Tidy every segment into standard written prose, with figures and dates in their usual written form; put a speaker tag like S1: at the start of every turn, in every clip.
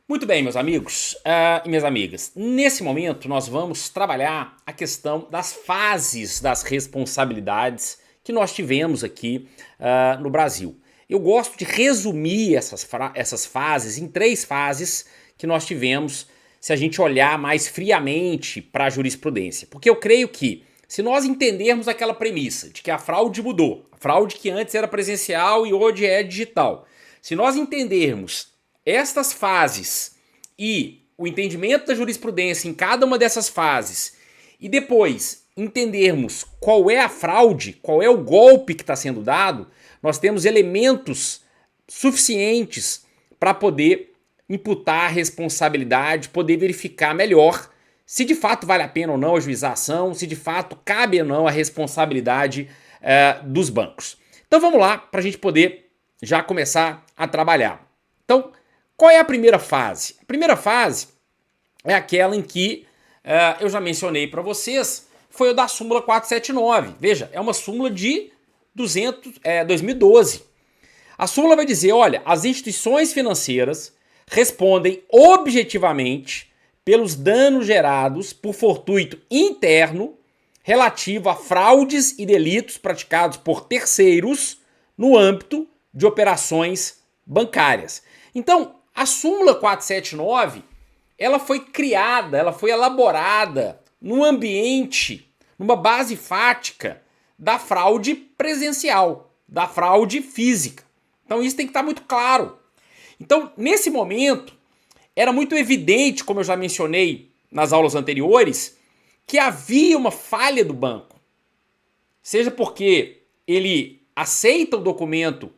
S1: Muito bem, meus amigos e minhas amigas. Nesse momento, nós vamos trabalhar a questão das fases das responsabilidades que nós tivemos aqui no Brasil. Eu gosto de resumir essas fases em três fases que nós tivemos se a gente olhar mais friamente para a jurisprudência. Porque eu creio que, se nós entendermos aquela premissa de que a fraude mudou, a fraude que antes era presencial e hoje é digital, se nós entendermos estas fases e o entendimento da jurisprudência em cada uma dessas fases e depois entendermos qual é a fraude, qual é o golpe que está sendo dado, nós temos elementos suficientes para poder imputar a responsabilidade, poder verificar melhor se de fato vale a pena ou não ajuizar a ação, se de fato cabe ou não a responsabilidade dos bancos. Então vamos lá para a gente poder já começar a trabalhar. Então, qual é a primeira fase? A primeira fase é aquela em que eu já mencionei para vocês, foi o da súmula 479. Veja, é uma súmula de 2012. A súmula vai dizer, olha, as instituições financeiras respondem objetivamente pelos danos gerados por fortuito interno relativo a fraudes e delitos praticados por terceiros no âmbito de operações bancárias. Então, a súmula 479, ela foi criada, ela foi elaborada num ambiente, numa base fática da fraude presencial, da fraude física. Então isso tem que estar muito claro. Então, nesse momento, era muito evidente, como eu já mencionei nas aulas anteriores, que havia uma falha do banco. Seja porque ele aceita o documento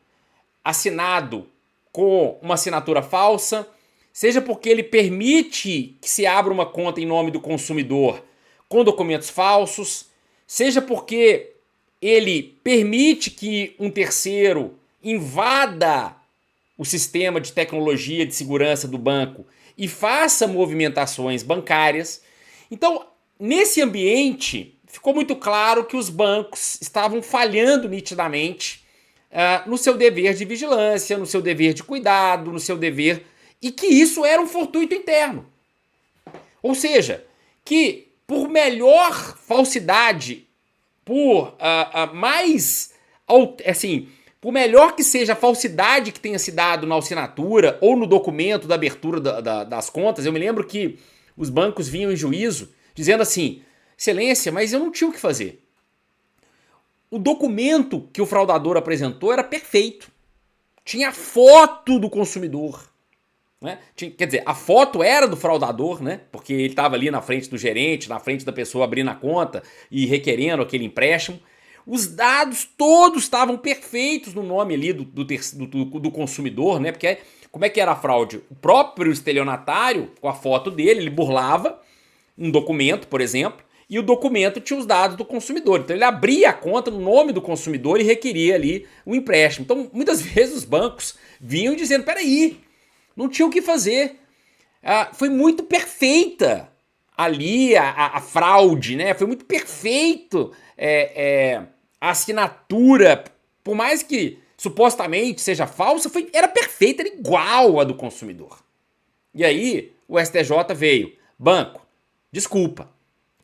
S1: assinado com uma assinatura falsa, seja porque ele permite que se abra uma conta em nome do consumidor com documentos falsos, seja porque ele permite que um terceiro invada o sistema de tecnologia de segurança do banco e faça movimentações bancárias. Então, nesse ambiente, ficou muito claro que os bancos estavam falhando nitidamente no seu dever de vigilância, no seu dever de cuidado, no seu dever... E que isso era um fortuito interno. Ou seja, que por melhor falsidade, por mais... assim, por melhor que seja a falsidade que tenha se dado na assinatura ou no documento da abertura das contas, eu me lembro que os bancos vinham em juízo dizendo assim, excelência, mas eu não tinha o que fazer. O documento que o fraudador apresentou era perfeito. Tinha foto do consumidor. Né? Quer dizer, a foto era do fraudador, né? Porque ele estava ali na frente do gerente, na frente da pessoa abrindo a conta e requerendo aquele empréstimo. Os dados todos estavam perfeitos no nome ali do consumidor, né? Porque como é que era a fraude? O próprio estelionatário, com a foto dele, ele burlava um documento, por exemplo, e o documento tinha os dados do consumidor. Então ele abria a conta no nome do consumidor e requeria ali o empréstimo. Então muitas vezes os bancos vinham dizendo, peraí, não tinha o que fazer. Foi muito perfeita ali a fraude, né? Foi muito perfeito a assinatura, por mais que supostamente seja falsa, era perfeita, era igual a do consumidor. E aí o STJ veio, banco, desculpa,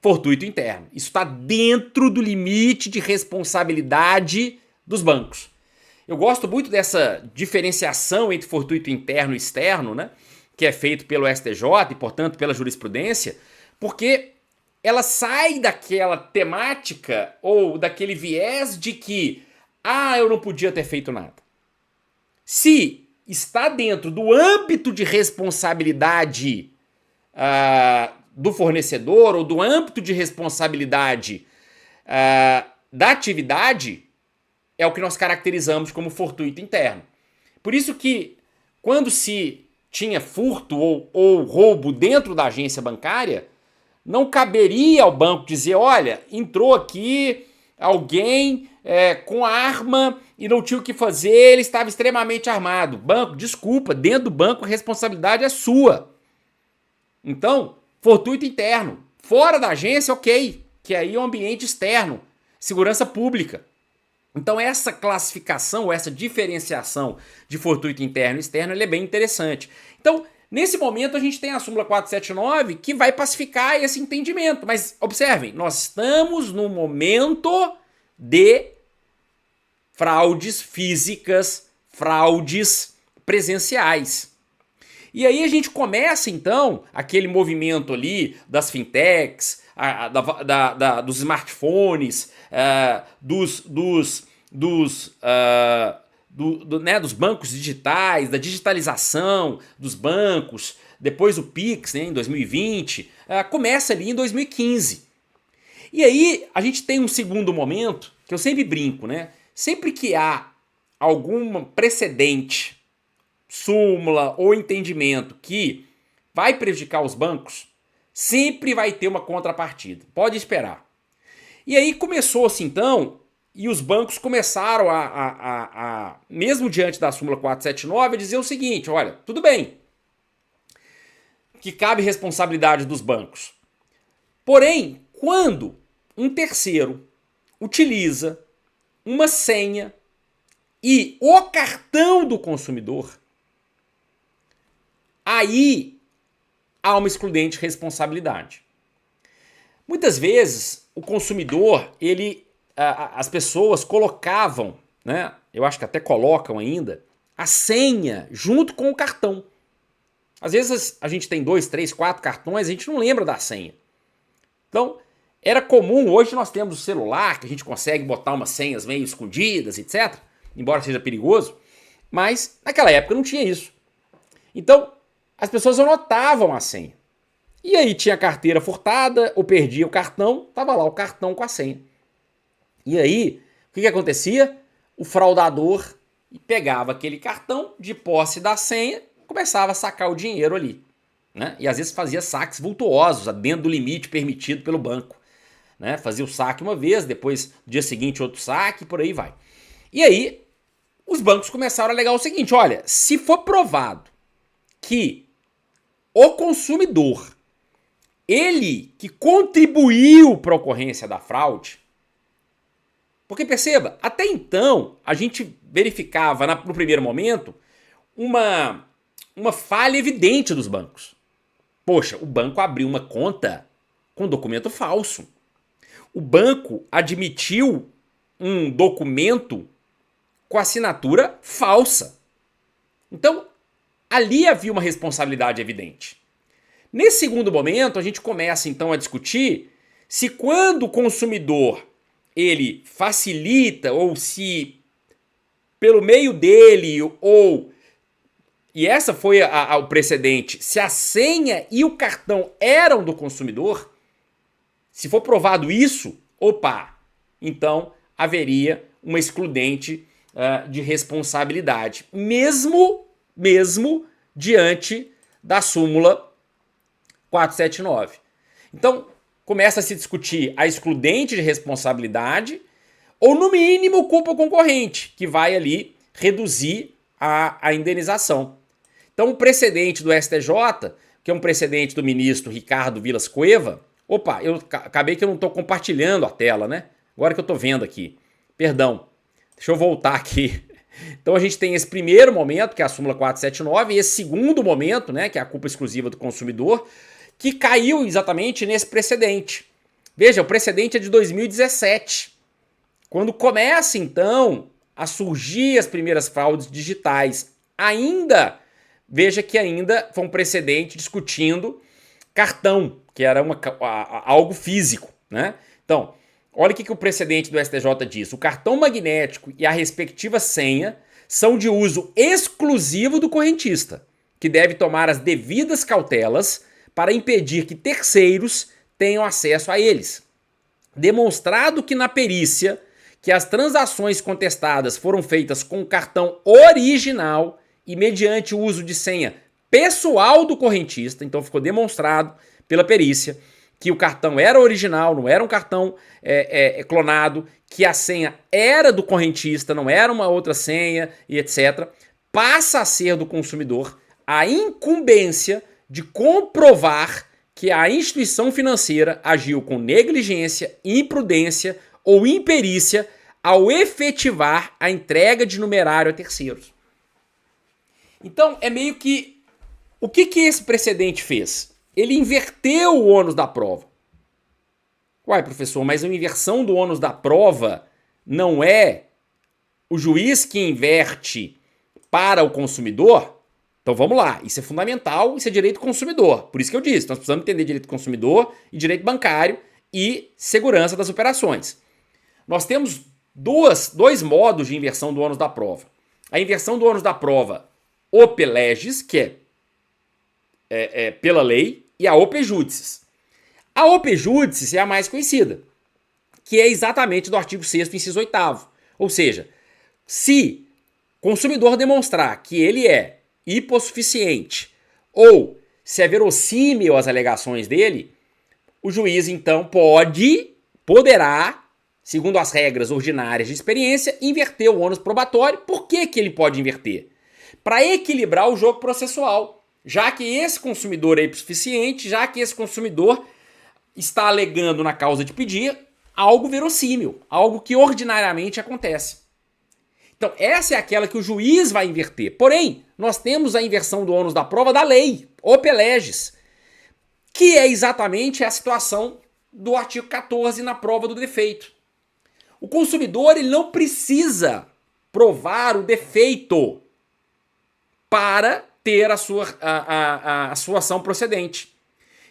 S1: fortuito interno. Isso está dentro do limite de responsabilidade dos bancos. Eu gosto muito dessa diferenciação entre fortuito interno e externo, né? Que é feito pelo STJ e, portanto, pela jurisprudência, porque ela sai daquela temática ou daquele viés de que eu não podia ter feito nada. Se está dentro do âmbito de responsabilidade do fornecedor ou do âmbito de responsabilidade da atividade, é o que nós caracterizamos como fortuito interno. Por isso que, quando se tinha furto ou roubo dentro da agência bancária, não caberia ao banco dizer, olha, entrou aqui alguém com arma e não tinha o que fazer, ele estava extremamente armado. Banco, desculpa, dentro do banco a responsabilidade é sua. Então, fortuito interno. Fora da agência, ok, que aí é um ambiente externo, segurança pública. Então essa classificação, essa diferenciação de fortuito interno e externo, ele é bem interessante. Então, Nesse momento a gente tem a súmula 479 que vai pacificar esse entendimento. Mas observem, nós estamos no momento de fraudes físicas, fraudes presenciais. E aí a gente começa então aquele movimento ali das fintechs, dos smartphones, dos bancos digitais, da digitalização dos bancos, depois o Pix, né, em 2020, começa ali em 2015. E aí a gente tem um segundo momento, que eu sempre brinco, né? Sempre que há algum precedente, súmula ou entendimento que vai prejudicar os bancos, sempre vai ter uma contrapartida. Pode esperar. E aí começou-se então, e os bancos começaram mesmo diante da súmula 479, a dizer o seguinte: olha, tudo bem, que cabe responsabilidade dos bancos. Porém, quando um terceiro utiliza uma senha e o cartão do consumidor, aí há uma excludente responsabilidade. Muitas vezes o consumidor, as pessoas colocavam, né, eu acho que até colocam ainda, a senha junto com o cartão. Às vezes a gente tem 2, 3, 4 cartões, a gente não lembra da senha. Então, era comum, hoje nós temos o celular, que a gente consegue botar umas senhas meio escondidas, etc., embora seja perigoso, mas naquela época não tinha isso. Então, as pessoas anotavam a senha. E aí tinha a carteira furtada, ou perdia o cartão, estava lá o cartão com a senha. E aí, o que acontecia? O fraudador pegava aquele cartão de posse da senha, começava a sacar o dinheiro ali, né? E às vezes fazia saques vultuosos, dentro do limite permitido pelo banco, né? Fazia o saque uma vez, depois no dia seguinte outro saque, por aí vai. E aí os bancos começaram a alegar o seguinte: olha, se for provado que o consumidor, ele que contribuiu para a ocorrência da fraude, porque perceba, até então a gente verificava no primeiro momento uma falha evidente dos bancos. Poxa, o banco abriu uma conta com documento falso. O banco admitiu um documento com assinatura falsa. Então, ali havia uma responsabilidade evidente. Nesse segundo momento, a gente começa então a discutir se quando o consumidor ele facilita, ou se pelo meio dele, ou, e essa foi o precedente, se a senha e o cartão eram do consumidor, se for provado isso, opa, então haveria uma excludente de responsabilidade, mesmo diante da súmula 479. Então, começa a se discutir a excludente de responsabilidade ou, no mínimo, culpa concorrente, que vai ali reduzir a indenização. Então, o precedente do STJ, que é um precedente do ministro Ricardo Vilas Cueva, opa, eu acabei que eu não estou compartilhando a tela, né? Agora que eu estou vendo aqui. Perdão. Deixa eu voltar aqui. Então a gente tem esse primeiro momento, que é a súmula 479, e esse segundo momento, né, que é a culpa exclusiva do consumidor, que caiu exatamente nesse precedente. Veja, o precedente é de 2017, quando começa então a surgir as primeiras fraudes digitais. Veja que ainda foi um precedente discutindo cartão, que era algo físico, né? Então, olha o que o precedente do STJ diz. O cartão magnético e a respectiva senha são de uso exclusivo do correntista, que deve tomar as devidas cautelas para impedir que terceiros tenham acesso a eles. Demonstrado que na perícia que as transações contestadas foram feitas com o cartão original e mediante o uso de senha pessoal do correntista, então ficou demonstrado pela perícia que o cartão era original, não era um cartão clonado, que a senha era do correntista, não era uma outra senha e etc., passa a ser do consumidor a incumbência de comprovar que a instituição financeira agiu com negligência, imprudência ou imperícia ao efetivar a entrega de numerário a terceiros. Então, é meio que O que esse precedente fez? Ele inverteu o ônus da prova. Uai, professor, mas a inversão do ônus da prova não é o juiz que inverte para o consumidor? Então vamos lá, isso é fundamental, isso é direito do consumidor. Por isso que eu disse, nós precisamos entender direito do consumidor e direito bancário e segurança das operações. Nós temos dois modos de inversão do ônus da prova. A inversão do ônus da prova op legis, que é pela lei, e a op judicis. A op judicis é a mais conhecida, que é exatamente do artigo 6º, inciso 8º. Ou seja, se o consumidor demonstrar que ele é hipossuficiente ou se é verossímil as alegações dele, o juiz então poderá, segundo as regras ordinárias de experiência, inverter o ônus probatório. Por que ele pode inverter? Para equilibrar o jogo processual, já que esse consumidor é hipossuficiente, já que esse consumidor está alegando na causa de pedir algo verossímil, algo que ordinariamente acontece. Então, essa é aquela que o juiz vai inverter. Porém, nós temos a inversão do ônus da prova da lei, op legis, que é exatamente a situação do artigo 14 na prova do defeito. O consumidor ele não precisa provar o defeito para ter a sua ação procedente.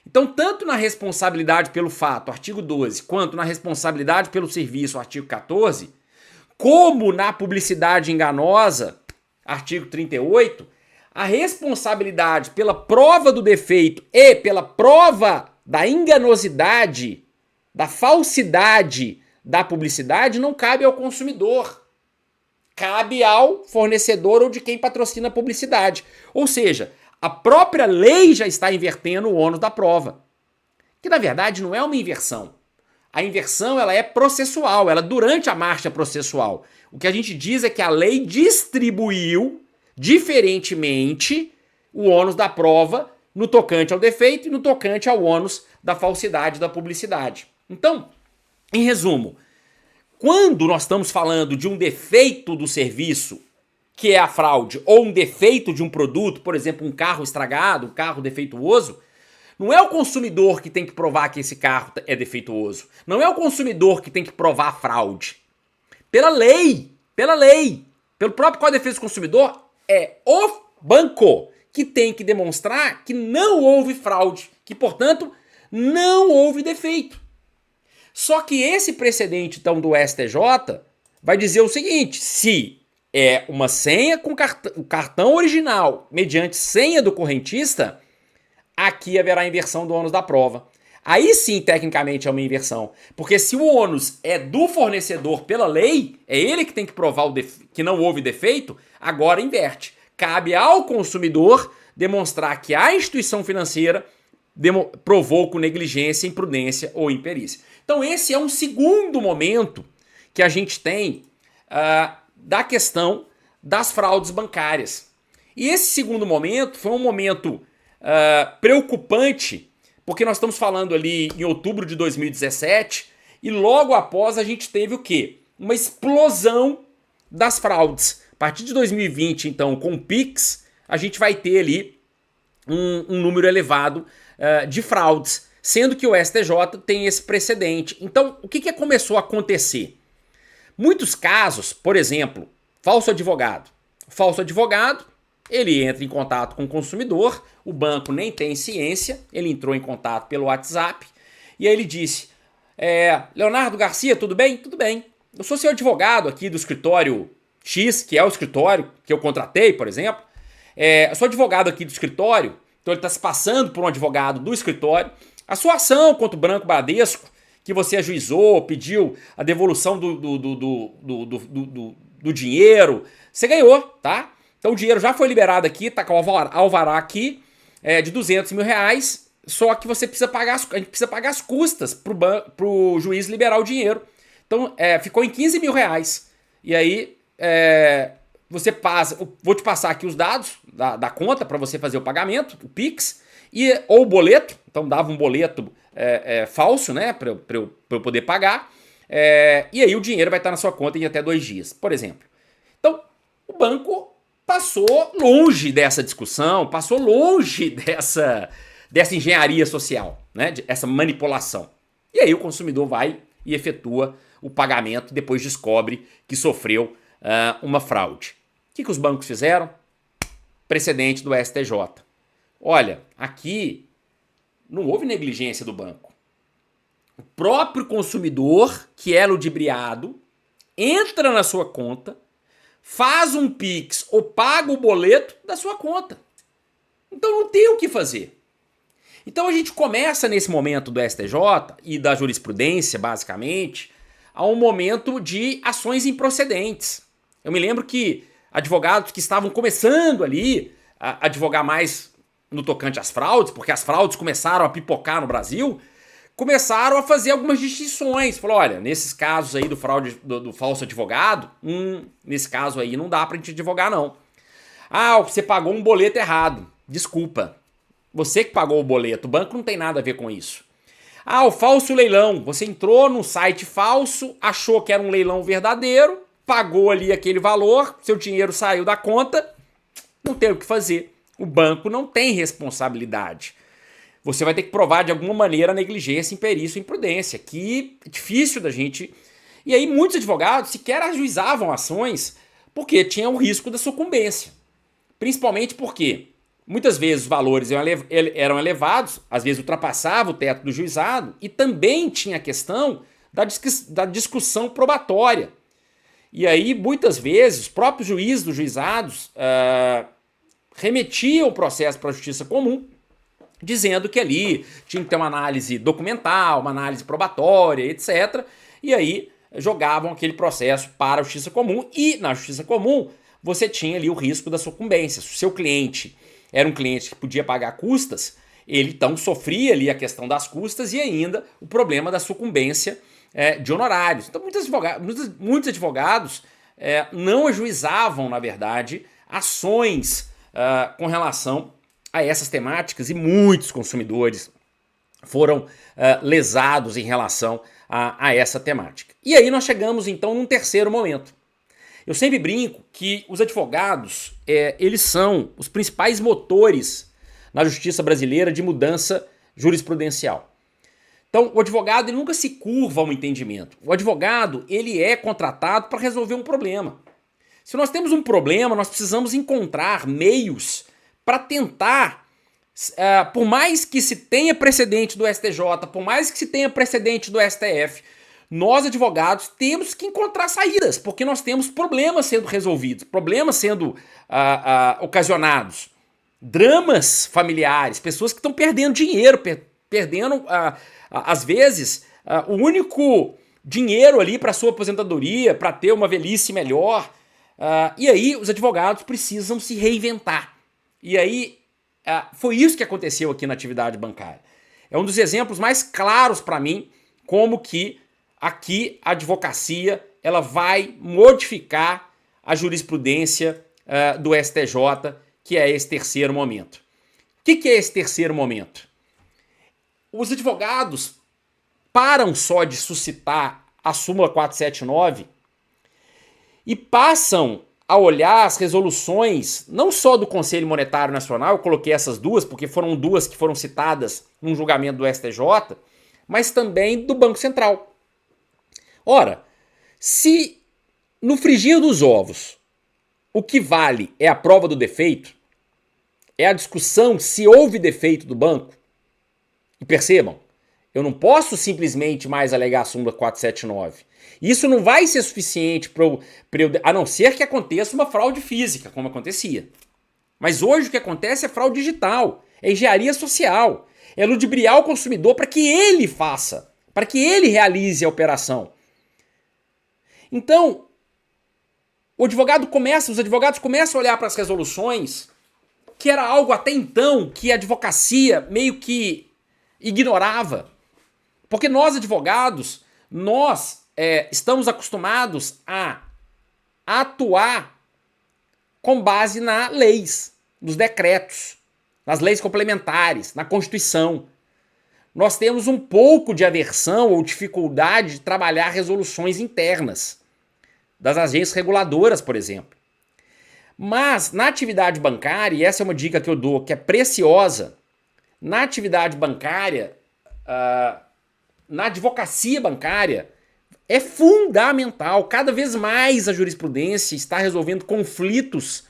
S1: Então, tanto na responsabilidade pelo fato, artigo 12, quanto na responsabilidade pelo serviço, artigo 14, como na publicidade enganosa, artigo 38, a responsabilidade pela prova do defeito e pela prova da enganosidade, da falsidade da publicidade não cabe ao consumidor. Cabe ao fornecedor ou de quem patrocina a publicidade. Ou seja, a própria lei já está invertendo o ônus da prova. Que na verdade não é uma inversão. A inversão ela é processual, ela é durante a marcha processual. O que a gente diz é que a lei distribuiu diferentemente o ônus da prova no tocante ao defeito e no tocante ao ônus da falsidade da publicidade. Então, em resumo, quando nós estamos falando de um defeito do serviço, que é a fraude, ou um defeito de um produto, por exemplo, um carro estragado, um carro defeituoso, não é o consumidor que tem que provar que esse carro é defeituoso. Não é o consumidor que tem que provar a fraude. Pela lei, pelo próprio Código de Defesa do Consumidor, é o banco que tem que demonstrar que não houve fraude, que, portanto, não houve defeito. Só que esse precedente, então, do STJ vai dizer o seguinte: se é uma senha com cartão original mediante senha do correntista, aqui haverá inversão do ônus da prova. Aí sim, tecnicamente, é uma inversão. Porque se o ônus é do fornecedor pela lei, é ele que tem que provar que não houve defeito, agora inverte. Cabe ao consumidor demonstrar que a instituição financeira provou com negligência, imprudência ou imperícia. Então esse é um segundo momento que a gente tem da questão das fraudes bancárias. E esse segundo momento foi um momento preocupante, porque nós estamos falando ali em outubro de 2017 e logo após a gente teve o quê? Uma explosão das fraudes. A partir de 2020, então, com o Pix, a gente vai ter ali um número elevado de fraudes, sendo que o STJ tem esse precedente. Então, o que começou a acontecer? Muitos casos, por exemplo, falso advogado. Falso advogado, ele entra em contato com o consumidor, o banco nem tem ciência, ele entrou em contato pelo WhatsApp, e aí ele disse, Leonardo Garcia, tudo bem? Tudo bem. Eu sou seu advogado aqui do escritório X, que é o escritório que eu contratei, por exemplo. Eu sou advogado aqui do escritório, então ele está se passando por um advogado do escritório. A sua ação contra o Banco Bradesco, que você ajuizou, pediu a devolução do dinheiro, você ganhou, tá? Então o dinheiro já foi liberado aqui, tá com o alvará aqui, de R$200 mil, só que você precisa pagar a gente precisa pagar as custas pro juiz liberar o dinheiro. Então ficou em R$15 mil. E aí você passa, vou te passar aqui os dados da conta para você fazer o pagamento, o Pix, ou o boleto. Então dava um boleto falso, né, para eu poder pagar. E aí o dinheiro vai estar na sua conta em até 2 dias, por exemplo. Então o banco passou longe dessa discussão, passou longe dessa engenharia social, né? Essa manipulação. E aí o consumidor vai e efetua o pagamento, depois descobre que sofreu uma fraude. O que os bancos fizeram? Precedente do STJ. Olha, aqui não houve negligência do banco. O próprio consumidor, que é ludibriado, entra na sua conta, faz um Pix ou paga o boleto da sua conta. Então não tem o que fazer. Então a gente começa nesse momento do STJ e da jurisprudência, basicamente, a um momento de ações improcedentes. Eu me lembro que advogados que estavam começando ali a advogar mais no tocante às fraudes, porque as fraudes começaram a pipocar no Brasil, começaram a fazer algumas distinções. Falou, olha, nesses casos aí do falso advogado, nesse caso aí não dá pra gente advogar não. Ah, você pagou um boleto errado. Desculpa. Você que pagou o boleto, o banco não tem nada a ver com isso. Ah, o falso leilão. Você entrou num site falso, achou que era um leilão verdadeiro, pagou ali aquele valor, seu dinheiro saiu da conta, não tem o que fazer. O banco não tem responsabilidade. Você vai ter que provar de alguma maneira a negligência, imperícia ou imprudência, que é difícil da gente... E aí muitos advogados sequer ajuizavam ações porque tinham o risco da sucumbência. Principalmente porque muitas vezes os valores eram elevados, às vezes ultrapassava o teto do juizado, e também tinha a questão da discussão probatória. E aí, muitas vezes, os próprios juízes dos juizados remetiam o processo para a justiça comum, dizendo que ali tinha que ter uma análise documental, uma análise probatória, etc. E aí jogavam aquele processo para a justiça comum, e na justiça comum você tinha ali o risco da sucumbência. Se o seu cliente era um cliente que podia pagar custas, ele então sofria ali a questão das custas e ainda o problema da sucumbência de honorários. Então muitos advogados não ajuizavam, na verdade, ações com relação a essas temáticas, e muitos consumidores foram lesados em relação a essa temática. E aí nós chegamos então num terceiro momento. Eu sempre brinco que os advogados, eles são os principais motores na justiça brasileira de mudança jurisprudencial. Então, o advogado ele nunca se curva ao entendimento. O advogado ele é contratado para resolver um problema. Se nós temos um problema, nós precisamos encontrar meios para tentar, por mais que se tenha precedente do STJ, por mais que se tenha precedente do STF, nós advogados temos que encontrar saídas, porque nós temos problemas sendo resolvidos, problemas sendo ocasionados, dramas familiares, pessoas que estão perdendo dinheiro, perdendo, às vezes, o único dinheiro ali para sua aposentadoria, para ter uma velhice melhor. E aí os advogados precisam se reinventar. E aí foi isso que aconteceu aqui na atividade bancária. É um dos exemplos mais claros para mim como que aqui a advocacia ela vai modificar a jurisprudência do STJ, que é esse terceiro momento. O que é esse terceiro momento? Os advogados param só de suscitar a súmula 479 e passam a olhar as resoluções, não só do Conselho Monetário Nacional, eu coloquei essas duas porque foram duas que foram citadas num julgamento do STJ, mas também do Banco Central. Ora, se no frigir dos ovos o que vale é a prova do defeito, é a discussão se houve defeito do banco, e percebam, eu não posso simplesmente mais alegar a súmula 479. Isso não vai ser suficiente para eu, a não ser que aconteça uma fraude física, como acontecia. Mas hoje o que acontece é fraude digital, é engenharia social, é ludibriar o consumidor para que ele faça, para que ele realize a operação. Então, os advogados começam a olhar para as resoluções, que era algo até então que a advocacia meio que ignorava. Porque nós, advogados, estamos acostumados a atuar com base nas leis, nos decretos, nas leis complementares, na Constituição. Nós temos um pouco de aversão ou dificuldade de trabalhar resoluções internas das agências reguladoras, por exemplo. Mas na atividade bancária, e essa é uma dica que eu dou, que é preciosa, na atividade bancária, na advocacia bancária, é fundamental. Cada vez mais a jurisprudência está resolvendo conflitos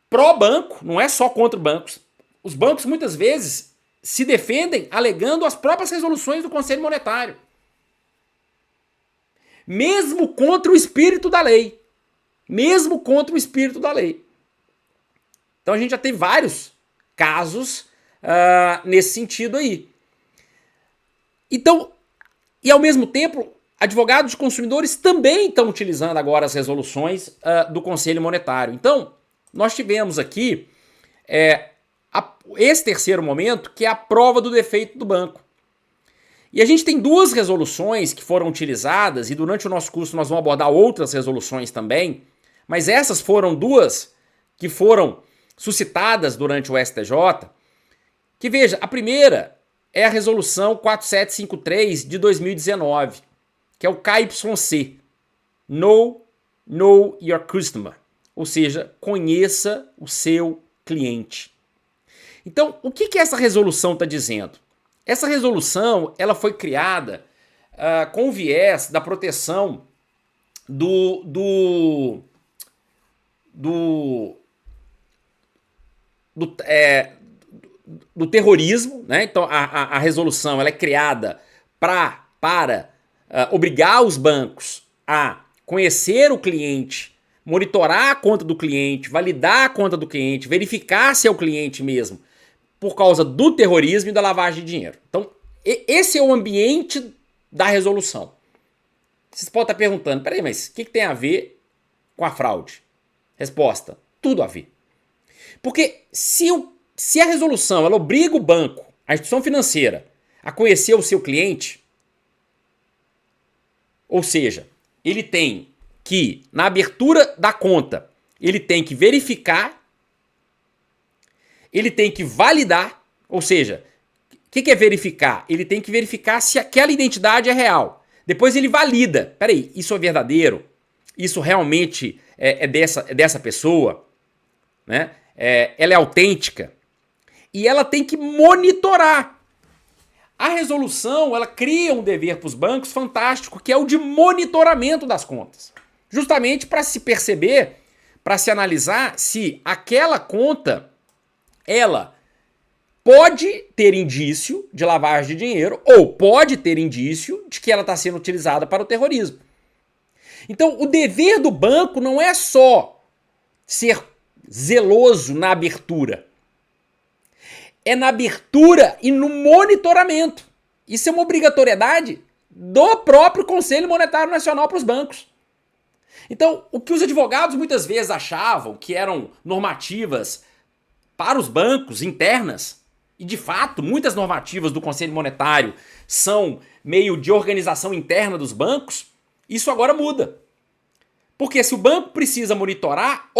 S1: pró-banco, não é só contra bancos. Os bancos muitas vezes se defendem alegando as próprias resoluções do Conselho Monetário. Mesmo contra o espírito da lei. Mesmo contra o espírito da lei. Então a gente já tem vários casos nesse sentido aí. Então, e ao mesmo tempo, advogados de consumidores também estão utilizando agora as resoluções do Conselho Monetário. Então, nós tivemos aqui esse terceiro momento, que é a prova do defeito do banco. E a gente tem duas resoluções que foram utilizadas, e durante o nosso curso nós vamos abordar outras resoluções também, mas essas foram duas que foram suscitadas durante o STJ, que veja, a primeira é a resolução 4753 de 2019, que é o KYC, Know Your Customer, ou seja, conheça o seu cliente. Então, o que essa resolução está dizendo? Essa resolução ela foi criada com o viés da proteção do terrorismo, né? Então a resolução ela é criada para obrigar os bancos a conhecer o cliente, monitorar a conta do cliente, validar a conta do cliente, verificar se é o cliente mesmo, por causa do terrorismo e da lavagem de dinheiro. Então esse é o ambiente da resolução. Vocês podem estar perguntando, peraí, mas o que tem a ver com a fraude? Resposta, tudo a ver. Porque se a resolução ela obriga o banco, a instituição financeira, a conhecer o seu cliente, ou seja, ele tem que, na abertura da conta, ele tem que verificar, ele tem que validar, ou seja, o que é verificar? Ele tem que verificar se aquela identidade é real. Depois ele valida, peraí, isso é verdadeiro? Isso realmente é dessa pessoa? Né? Ela é autêntica? E ela tem que monitorar. A resolução, ela cria um dever para os bancos fantástico, que é o de monitoramento das contas. Justamente para se perceber, para se analisar se aquela conta, ela pode ter indício de lavagem de dinheiro ou pode ter indício de que ela está sendo utilizada para o terrorismo. Então, o dever do banco não é só ser zeloso na abertura. É na abertura e no monitoramento. Isso é uma obrigatoriedade do próprio Conselho Monetário Nacional para os bancos. Então, o que os advogados muitas vezes achavam que eram normativas para os bancos internas, e de fato, muitas normativas do Conselho Monetário são meio de organização interna dos bancos, isso agora muda. Porque se o banco precisa monitorar,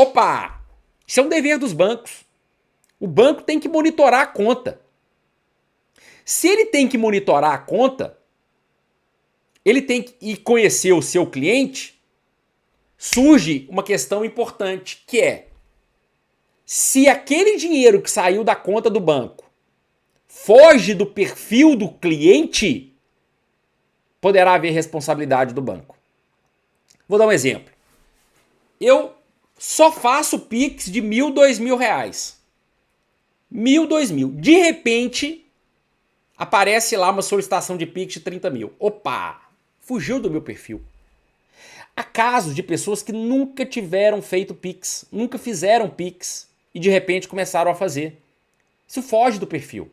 S1: isso é um dever dos bancos. O banco tem que monitorar a conta. Se ele tem que monitorar a conta, ele tem que conhecer o seu cliente, surge uma questão importante, que é se aquele dinheiro que saiu da conta do banco foge do perfil do cliente, poderá haver responsabilidade do banco. Vou dar um exemplo. Eu só faço Pix de R$1.000, R$2.000. 1.000, 2.000. De repente, aparece lá uma solicitação de Pix de 30 mil. Fugiu do meu perfil. Há casos de pessoas que nunca tiveram feito Pix, nunca fizeram Pix e de repente começaram a fazer. Isso foge do perfil.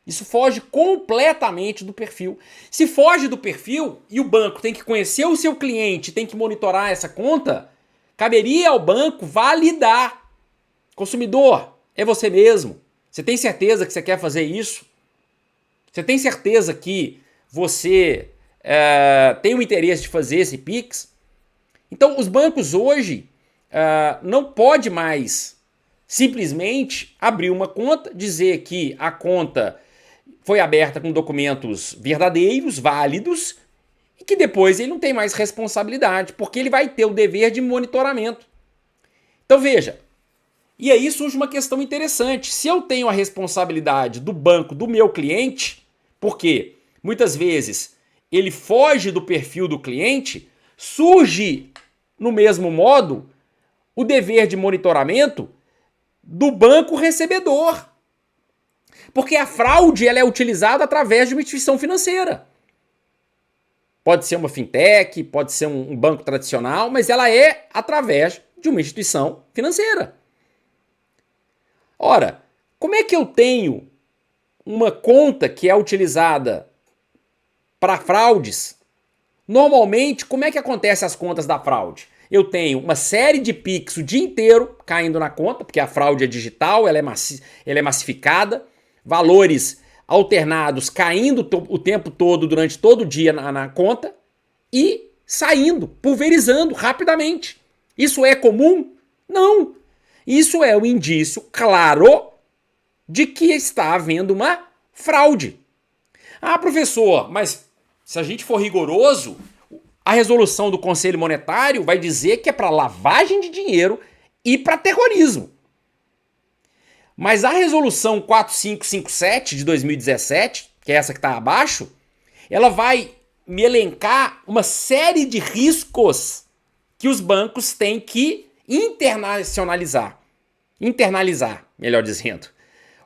S1: Isso foge completamente do perfil. Se foge do perfil e o banco tem que conhecer o seu cliente, tem que monitorar essa conta, caberia ao banco validar. Consumidor, é você mesmo? Você tem certeza que você quer fazer isso? Você tem certeza que você tem o interesse de fazer esse Pix? Então, os bancos hoje não pode mais simplesmente abrir uma conta, dizer que a conta foi aberta com documentos verdadeiros, válidos, e que depois ele não tem mais responsabilidade, porque ele vai ter o dever de monitoramento. Então veja, e aí surge uma questão interessante. Se eu tenho a responsabilidade do banco do meu cliente, porque muitas vezes ele foge do perfil do cliente, surge no mesmo modo o dever de monitoramento do banco recebedor. Porque a fraude ela é utilizada através de uma instituição financeira. Pode ser uma fintech, pode ser um banco tradicional, mas ela é através de uma instituição financeira. Ora, como é que eu tenho uma conta que é utilizada para fraudes? Normalmente, como é que acontecem as contas da fraude? Eu tenho uma série de Pix o dia inteiro caindo na conta, porque a fraude é digital, ela é massificada, valores alternados caindo o tempo todo, durante todo o dia na conta e saindo, pulverizando rapidamente. Isso é comum? Não. Isso é um indício claro de que está havendo uma fraude. Ah, professor, mas se a gente for rigoroso, a resolução do Conselho Monetário vai dizer que é para lavagem de dinheiro e para terrorismo. Mas a resolução 4557 de 2017, que é essa que está abaixo, ela vai me elencar uma série de riscos que os bancos têm que internalizar, melhor dizendo.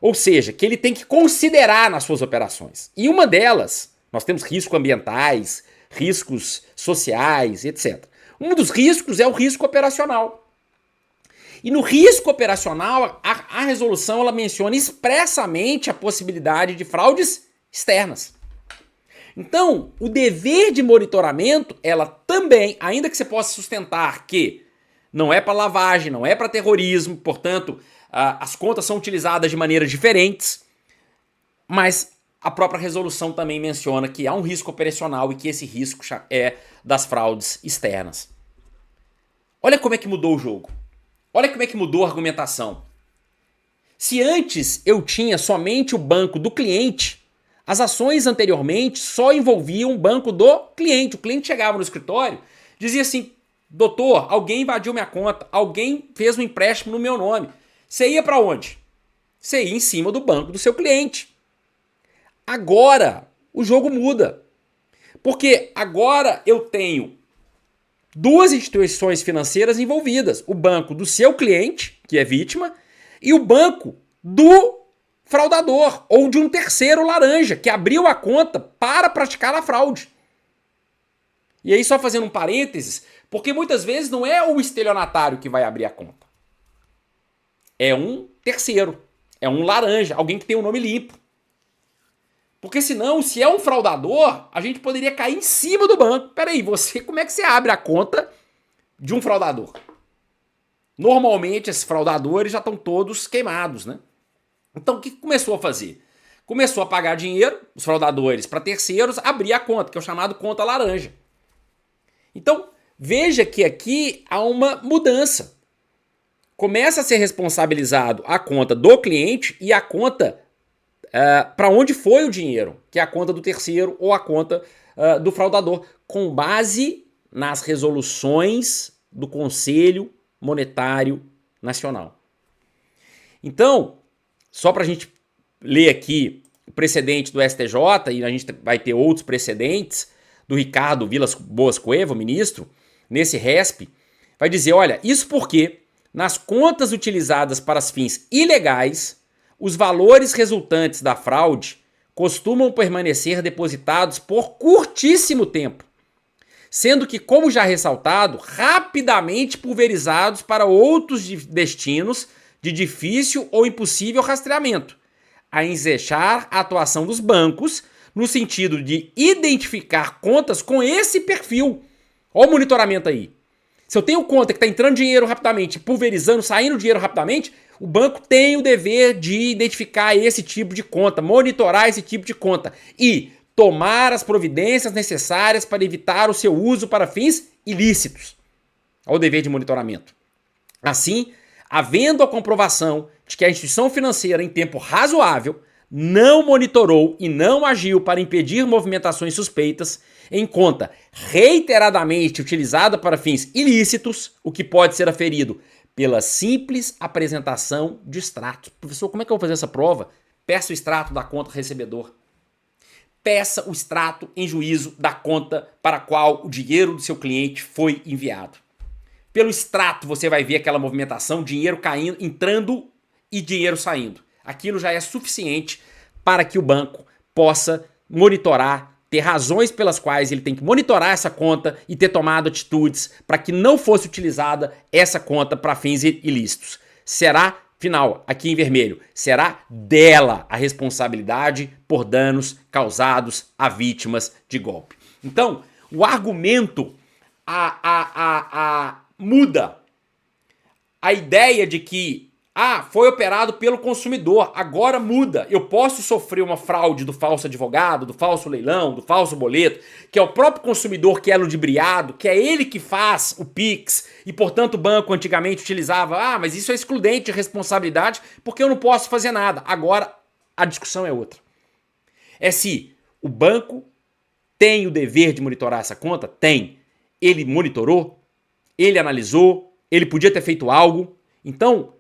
S1: Ou seja, que ele tem que considerar nas suas operações. E uma delas, nós temos riscos ambientais, riscos sociais, etc. Um dos riscos é o risco operacional. E no risco operacional, a resolução ela menciona expressamente a possibilidade de fraudes externas. Então, o dever de monitoramento, ela também, ainda que você possa sustentar que não é para lavagem, não é para terrorismo, portanto, as contas são utilizadas de maneiras diferentes, mas a própria resolução também menciona que há um risco operacional e que esse risco é das fraudes externas. Olha como é que mudou o jogo. Olha como é que mudou a argumentação. Se antes eu tinha somente o banco do cliente, as ações anteriormente só envolviam o banco do cliente. O cliente chegava no escritório, dizia assim: doutor, alguém invadiu minha conta, alguém fez um empréstimo no meu nome. Você ia para onde? Você ia em cima do banco do seu cliente. Agora, o jogo muda. Porque agora eu tenho duas instituições financeiras envolvidas. O banco do seu cliente, que é vítima, e o banco do fraudador, ou de um terceiro laranja, que abriu a conta para praticar a fraude. E aí, só fazendo um parênteses, porque muitas vezes não é o estelionatário que vai abrir a conta. É um terceiro, é um laranja, alguém que tem o nome limpo. Porque senão, se é um fraudador, a gente poderia cair em cima do banco. Peraí, como é que você abre a conta de um fraudador? Normalmente, esses fraudadores já estão todos queimados, né? Então, o que começou a fazer? Começou a pagar dinheiro, os fraudadores, para terceiros, abrir a conta, que é o chamado conta laranja. Então, veja que aqui há uma mudança. Começa a ser responsabilizado a conta do cliente e a conta para onde foi o dinheiro, que é a conta do terceiro ou a conta do fraudador, com base nas resoluções do Conselho Monetário Nacional. Então, só para a gente ler aqui o precedente do STJ, e a gente vai ter outros precedentes, do Ricardo Vilas Boas Cueva, ministro, nesse RESP, vai dizer, olha, isso porque nas contas utilizadas para fins ilegais, os valores resultantes da fraude costumam permanecer depositados por curtíssimo tempo, sendo que, como já ressaltado, rapidamente pulverizados para outros destinos de difícil ou impossível rastreamento, a ensejar a atuação dos bancos no sentido de identificar contas com esse perfil. Olha o monitoramento aí. Se eu tenho conta que está entrando dinheiro rapidamente, pulverizando, saindo dinheiro rapidamente, o banco tem o dever de identificar esse tipo de conta, monitorar esse tipo de conta e tomar as providências necessárias para evitar o seu uso para fins ilícitos. Olha o dever de monitoramento. Assim, havendo a comprovação de que a instituição financeira, em tempo razoável, não monitorou e não agiu para impedir movimentações suspeitas em conta reiteradamente utilizada para fins ilícitos, o que pode ser aferido pela simples apresentação de extratos. Professor, como é que eu vou fazer essa prova? Peça o extrato da conta recebedor. Peça o extrato em juízo da conta para a qual o dinheiro do seu cliente foi enviado. Pelo extrato você vai ver aquela movimentação, dinheiro caindo, entrando e dinheiro saindo. Aquilo já é suficiente para que o banco possa monitorar, ter razões pelas quais ele tem que monitorar essa conta e ter tomado atitudes para que não fosse utilizada essa conta para fins ilícitos. Será, final, aqui em vermelho, será dela a responsabilidade por danos causados a vítimas de golpe. Então, o argumento muda. A ideia de que foi operado pelo consumidor, agora muda. Eu posso sofrer uma fraude do falso advogado, do falso leilão, do falso boleto, que é o próprio consumidor que é ludibriado, que é ele que faz o Pix, e portanto o banco antigamente utilizava, mas isso é excludente de responsabilidade, porque eu não posso fazer nada. Agora a discussão é outra. É se o banco tem o dever de monitorar essa conta? Tem. Ele monitorou? Ele analisou? Ele podia ter feito algo? Então,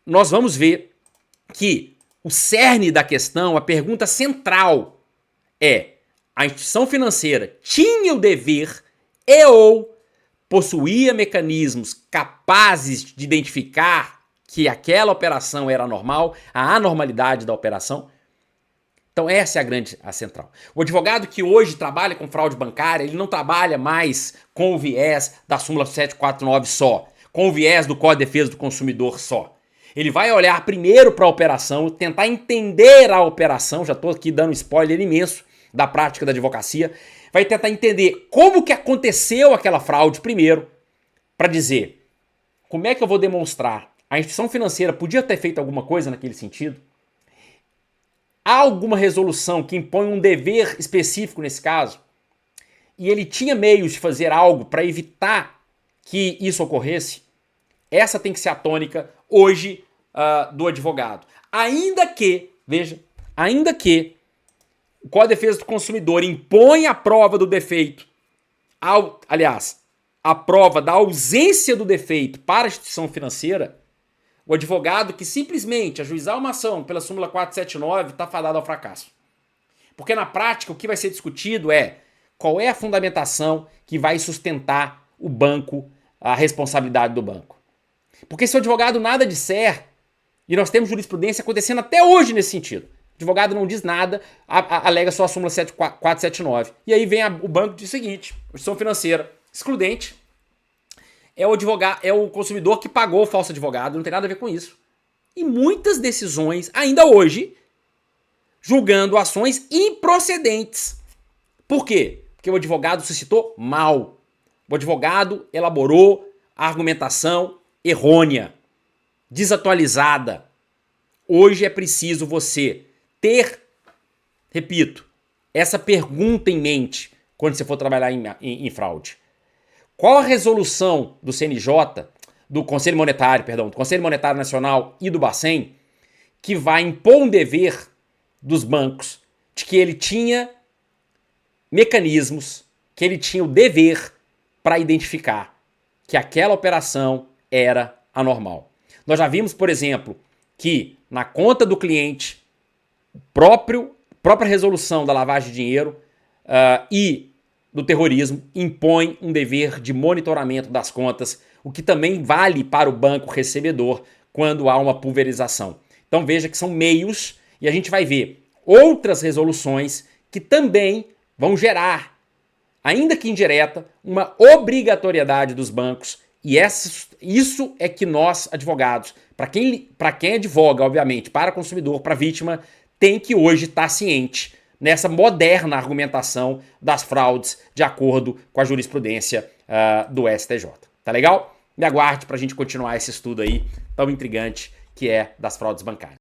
S1: nós vamos ver que o cerne da questão, a pergunta central é: a instituição financeira tinha o dever ou possuía mecanismos capazes de identificar que aquela operação era normal, a anormalidade da operação? Então essa é a central. O advogado que hoje trabalha com fraude bancária, ele não trabalha mais com o viés da súmula 749 só, com o viés do Código de Defesa do Consumidor só. Ele vai olhar primeiro para a operação, tentar entender a operação, já estou aqui dando um spoiler imenso da prática da advocacia, vai tentar entender como que aconteceu aquela fraude primeiro, para dizer como é que eu vou demonstrar. A instituição financeira podia ter feito alguma coisa naquele sentido? Há alguma resolução que impõe um dever específico nesse caso? E ele tinha meios de fazer algo para evitar que isso ocorresse? Essa tem que ser a tônica hoje do advogado. Ainda que o Código de Defesa do Consumidor impõe a prova do defeito, a prova da ausência do defeito para a instituição financeira, o advogado que simplesmente ajuizar uma ação pela súmula 479 está fadado ao fracasso. Porque na prática o que vai ser discutido é qual é a fundamentação que vai sustentar o banco, a responsabilidade do banco. Porque se o advogado nada disser, e nós temos jurisprudência acontecendo até hoje nesse sentido, o advogado não diz nada, alega só a súmula 479. E aí vem o banco e diz o seguinte: instituição financeira excludente, é o consumidor que pagou o falso advogado, não tem nada a ver com isso. E muitas decisões, ainda hoje, julgando ações improcedentes. Por quê? Porque o advogado suscitou mal. O advogado elaborou a argumentação errônea, desatualizada. Hoje é preciso você ter, repito, essa pergunta em mente quando você for trabalhar em fraude. Qual a resolução do CNJ, do Conselho Monetário Nacional e do Bacen que vai impor um dever dos bancos de que ele tinha mecanismos, que ele tinha o dever para identificar que aquela operação era anormal? Nós já vimos, por exemplo, que na conta do cliente, própria resolução da lavagem de dinheiro e do terrorismo impõe um dever de monitoramento das contas, o que também vale para o banco recebedor quando há uma pulverização. Então veja que são meios, e a gente vai ver outras resoluções que também vão gerar, ainda que indireta, uma obrigatoriedade dos bancos. E isso é que nós, advogados, para quem advoga, obviamente, para consumidor, para vítima, tem que hoje estar ciente nessa moderna argumentação das fraudes de acordo com a jurisprudência do STJ. Tá legal? Me aguarde para a gente continuar esse estudo aí tão intrigante que é das fraudes bancárias.